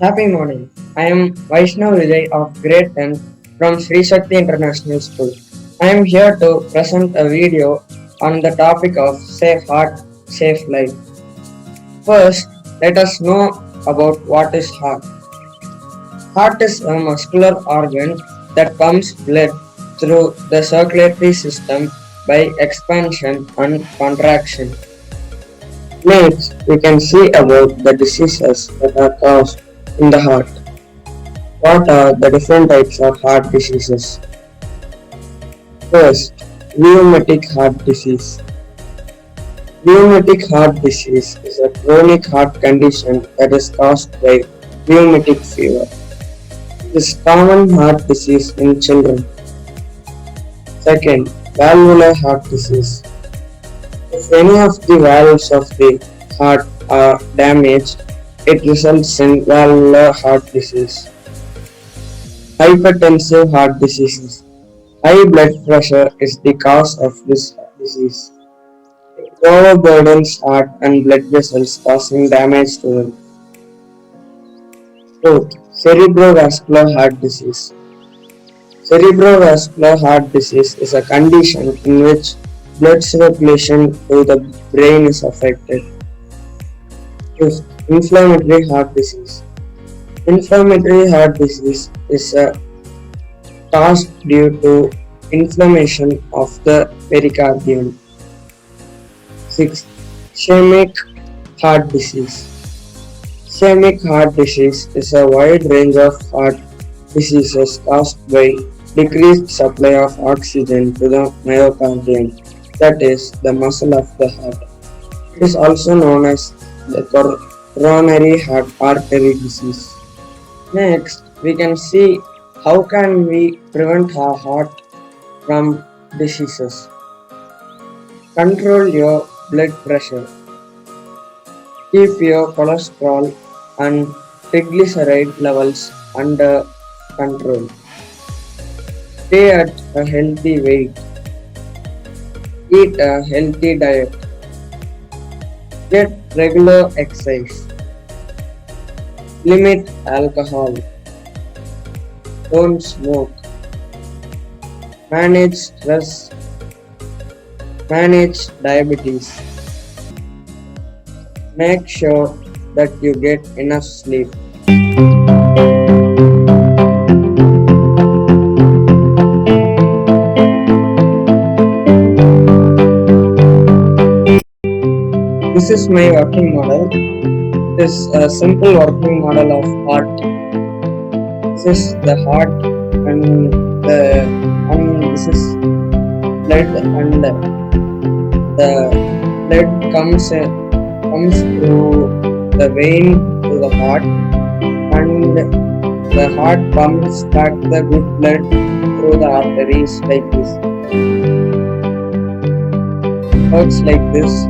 Happy morning. I am Vaishnav Vijay of grade 10 from Sri Shakthi International School. I am here to present a video on the topic of safe heart, safe life. First, let us know about what is heart. Heart is a muscular organ that pumps blood through the circulatory system by expansion and contraction. Next, we can see about the diseases that are caused in the heart. What are the different types of heart diseases? First, rheumatic heart disease. Rheumatic heart disease is a chronic heart condition that is caused by rheumatic fever. It is common heart disease in children. Second, valvular heart disease. If any of the valves of the heart are damaged, it results in valvular heart disease. Hypertensive heart diseases. High blood pressure is the cause of this disease. It overburdens heart and blood vessels, causing damage to them. Fourth, cerebrovascular heart disease. Cerebrovascular heart disease is a condition in which blood circulation to the brain is affected. Fifth, inflammatory heart disease. Inflammatory heart disease is a caused due to inflammation of the pericardium. Sixth, ischemic heart disease. Ischemic heart disease is a wide range of heart diseases caused by decreased supply of oxygen to the myocardium, that is, the muscle of the heart. It is also known as the coronary heart artery disease. Next, we can see how can we prevent our heart from diseases. Control your blood pressure. Keep your cholesterol and triglyceride levels under control. Stay at a healthy weight. Eat a healthy diet. Get regular exercise. Limit alcohol. Don't smoke. Manage stress. Manage diabetes. Make sure that you get enough sleep. This is my working model. This is a simple working model of heart. This is the heart and this is blood, and the blood comes through the vein to the heart, and the heart pumps back the good blood through the arteries like this. Works like this.